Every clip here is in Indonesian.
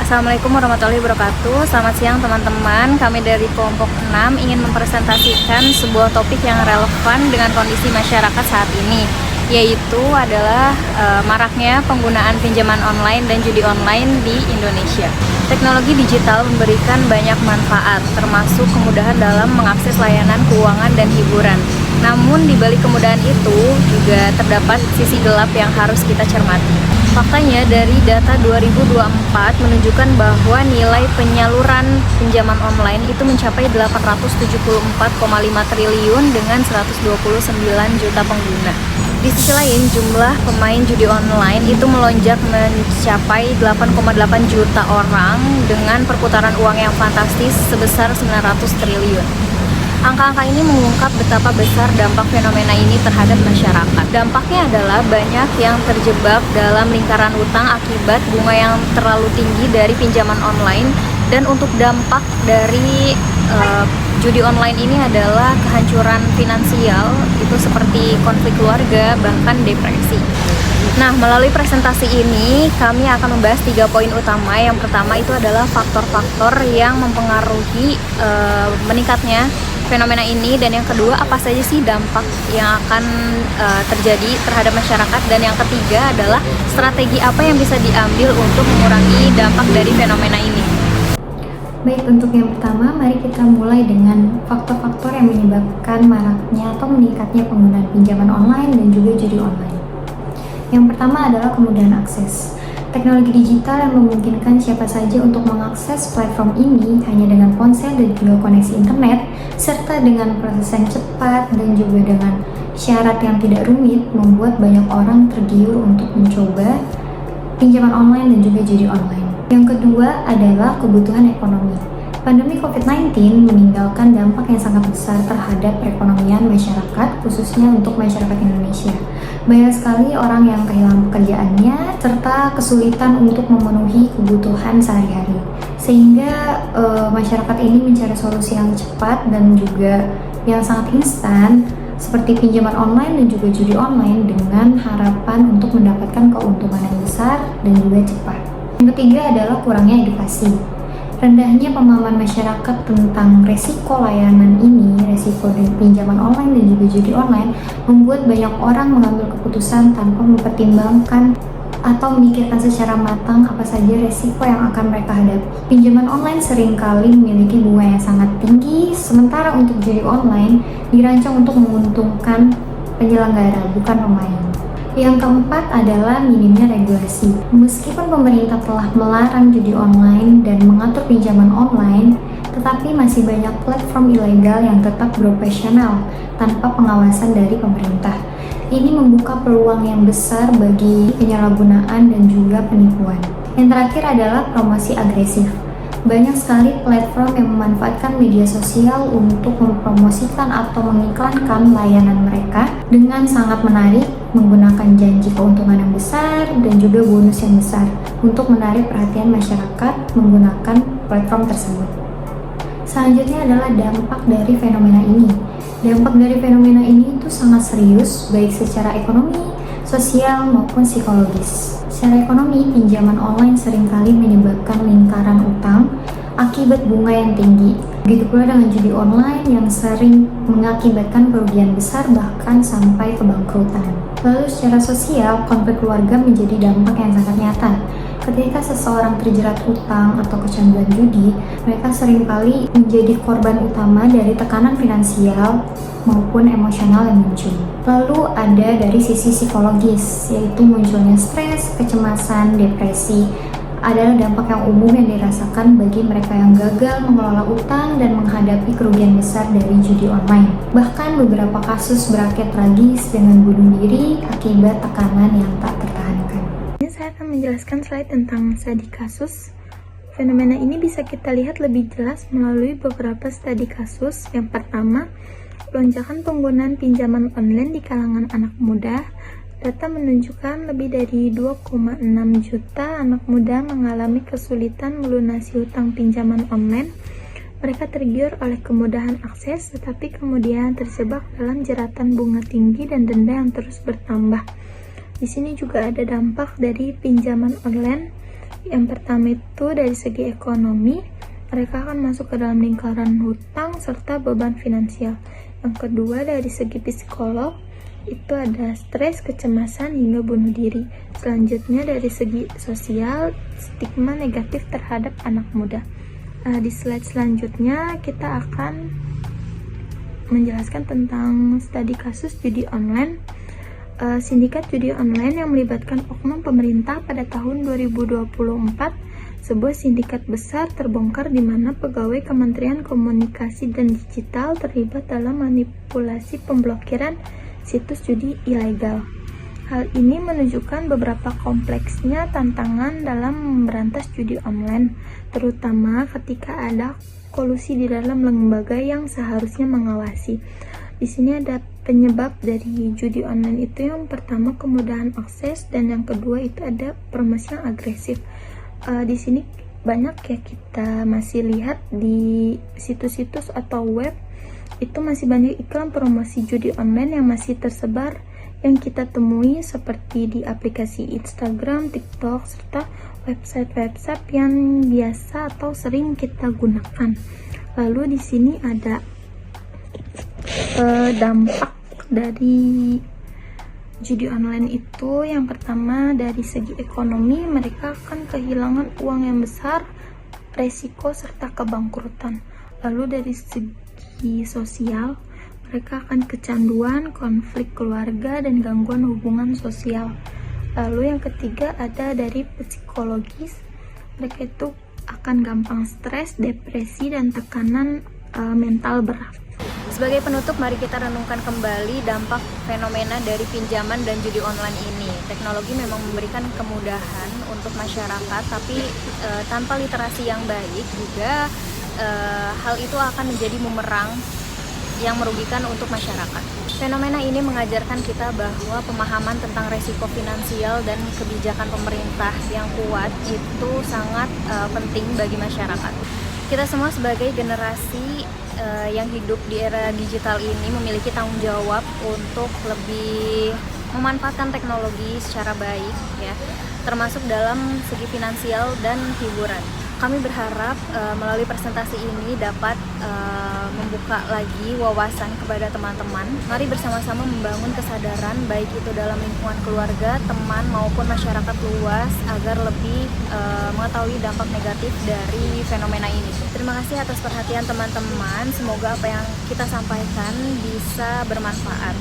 Assalamualaikum warahmatullahi wabarakatuh. Selamat siang teman-teman. Kami dari kelompok 6 ingin mempresentasikan sebuah topik yang relevan dengan kondisi masyarakat saat ini, yaitu adalah maraknya penggunaan pinjaman online dan judi online di Indonesia. Teknologi digital memberikan banyak manfaat, termasuk kemudahan dalam mengakses layanan keuangan dan hiburan. Namun di balik kemudahan itu juga terdapat sisi gelap yang harus kita cermati. Faktanya dari data 2024 menunjukkan bahwa nilai penyaluran pinjaman online itu mencapai 874,5 triliun dengan 129 juta pengguna. Di sisi lain, jumlah pemain judi online itu melonjak mencapai 8,8 juta orang dengan perputaran uang yang fantastis sebesar 900 triliun. Angka-angka ini mengungkap betapa besar dampak fenomena ini terhadap masyarakat. Dampaknya adalah banyak yang terjebak dalam lingkaran utang akibat bunga yang terlalu tinggi dari pinjaman online, dan untuk dampak dari judi online ini adalah kehancuran finansial, itu seperti konflik keluarga, bahkan depresi. Nah, melalui presentasi ini kami akan membahas 3 poin utama. Yang pertama itu adalah faktor-faktor yang mempengaruhi meningkatnya fenomena ini, dan yang kedua apa saja sih dampak yang akan terjadi terhadap masyarakat, dan yang ketiga adalah strategi apa yang bisa diambil untuk mengurangi dampak dari fenomena ini. Baik, untuk yang pertama, mari kita mulai dengan faktor-faktor yang menyebabkan maraknya atau meningkatnya penggunaan pinjaman online dan juga judi online. Yang pertama adalah kemudahan akses. Teknologi digital yang memungkinkan siapa saja untuk mengakses platform ini hanya dengan ponsel dan juga koneksi internet, serta dengan proses yang cepat dan juga dengan syarat yang tidak rumit, membuat banyak orang tergiur untuk mencoba pinjaman online dan juga judi online. Yang kedua adalah kebutuhan ekonomi. Pandemi COVID-19 meninggalkan dampak yang sangat besar terhadap perekonomian masyarakat, khususnya untuk masyarakat Indonesia. Banyak sekali orang yang kehilangan pekerjaannya, serta kesulitan untuk memenuhi kebutuhan sehari-hari. Sehingga masyarakat ini mencari solusi yang cepat dan juga yang sangat instan, seperti pinjaman online dan juga judi online, dengan harapan untuk mendapatkan keuntungan yang besar dan juga cepat. Yang ketiga adalah kurangnya edukasi. Rendahnya pemahaman masyarakat tentang resiko layanan ini, resiko dari pinjaman online dan juga judi online, membuat banyak orang mengambil keputusan tanpa mempertimbangkan atau memikirkan secara matang apa saja resiko yang akan mereka hadapi. Pinjaman online seringkali memiliki bunga yang sangat tinggi, sementara untuk judi online dirancang untuk menguntungkan penyelenggara, bukan pemain. Yang keempat adalah minimnya regulasi. Meskipun pemerintah telah melarang judi online dan mengatur pinjaman online, tetapi masih banyak platform ilegal yang tetap beroperasional tanpa pengawasan dari pemerintah. Ini membuka peluang yang besar bagi penyalahgunaan dan juga penipuan. Yang terakhir adalah promosi agresif. Banyak sekali platform yang memanfaatkan media sosial untuk mempromosikan atau mengiklankan layanan mereka dengan sangat menarik, menggunakan janji keuntungan yang besar dan juga bonus yang besar untuk menarik perhatian masyarakat menggunakan platform tersebut. Selanjutnya adalah dampak dari fenomena ini. Dampak dari fenomena ini itu sangat serius, baik secara ekonomi, sosial maupun psikologis. Secara ekonomi, pinjaman online seringkali menyebabkan lingkaran utang akibat bunga yang tinggi. Begitu pula dengan judi online yang sering mengakibatkan kerugian besar, bahkan sampai kebangkrutan. Lalu secara sosial, konflik keluarga menjadi dampak yang sangat nyata. Ketika seseorang terjerat utang atau kecanduan judi, mereka seringkali menjadi korban utama dari tekanan finansial maupun emosional yang muncul. Lalu ada dari sisi psikologis, yaitu munculnya stres, kecemasan, depresi, adalah dampak yang umum yang dirasakan bagi mereka yang gagal mengelola utang dan menghadapi kerugian besar dari judi online. Bahkan beberapa kasus berakhir tragis dengan bunuh diri akibat tekanan yang tak tertahankan. Ini saya akan menjelaskan slide tentang studi kasus. Fenomena ini bisa kita lihat lebih jelas melalui beberapa studi kasus. Yang pertama, lonjakan penggunaan pinjaman online di kalangan anak muda. Data menunjukkan lebih dari 2,6 juta anak muda mengalami kesulitan melunasi hutang pinjaman online. Mereka tergiur oleh kemudahan akses, tetapi kemudian terjebak dalam jeratan bunga tinggi dan denda yang terus bertambah. Di sini juga ada dampak dari pinjaman online Yang pertama itu dari segi ekonomi, mereka akan masuk ke dalam lingkaran hutang serta beban finansial. Yang kedua dari segi psikolog, itu ada stres, kecemasan, hingga bunuh diri. Selanjutnya dari segi sosial, stigma negatif terhadap anak muda. Di slide selanjutnya kita akan menjelaskan tentang studi kasus judi online. Sindikat judi online yang melibatkan oknum pemerintah pada tahun 2024, sebuah sindikat besar terbongkar di mana pegawai Kementerian Komunikasi dan Digital terlibat dalam manipulasi pemblokiran situs judi ilegal. Hal ini menunjukkan beberapa kompleksnya tantangan dalam memberantas judi online, terutama ketika ada kolusi di dalam lembaga yang seharusnya mengawasi. Di sini ada penyebab dari judi online itu, yang pertama kemudahan akses, dan yang kedua itu ada promosi yang agresif. Di sini banyak ya kita masih lihat di situs-situs atau web itu masih banyak iklan promosi judi online yang masih tersebar yang kita temui seperti di aplikasi Instagram, TikTok, serta website-website yang biasa atau sering kita gunakan. Lalu di sini ada dampak dari judi online itu. Yang pertama dari segi ekonomi, mereka akan kehilangan uang yang besar, resiko serta kebangkrutan. Lalu dari segi sosial, mereka akan kecanduan, konflik keluarga, dan gangguan hubungan sosial. Lalu yang ketiga ada dari psikologis, mereka itu akan gampang stres, depresi, dan tekanan mental berat. Sebagai penutup, mari kita renungkan kembali dampak fenomena dari pinjaman dan judi online ini. Teknologi memang memberikan kemudahan untuk masyarakat, tapi tanpa literasi yang baik juga hal itu akan menjadi bumerang yang merugikan untuk masyarakat. Fenomena ini mengajarkan kita bahwa pemahaman tentang resiko finansial dan kebijakan pemerintah yang kuat itu sangat penting bagi masyarakat. Kita semua sebagai generasi yang hidup di era digital ini memiliki tanggung jawab untuk lebih memanfaatkan teknologi secara baik, ya, termasuk dalam segi finansial dan hiburan. Kami berharap melalui presentasi ini dapat membuka lagi wawasan kepada teman-teman. Mari bersama-sama membangun kesadaran baik itu dalam lingkungan keluarga, teman, maupun masyarakat luas agar lebih mengetahui dampak negatif dari fenomena ini. Terima kasih atas perhatian teman-teman. Semoga apa yang kita sampaikan bisa bermanfaat.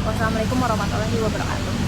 Wassalamualaikum warahmatullahi wabarakatuh.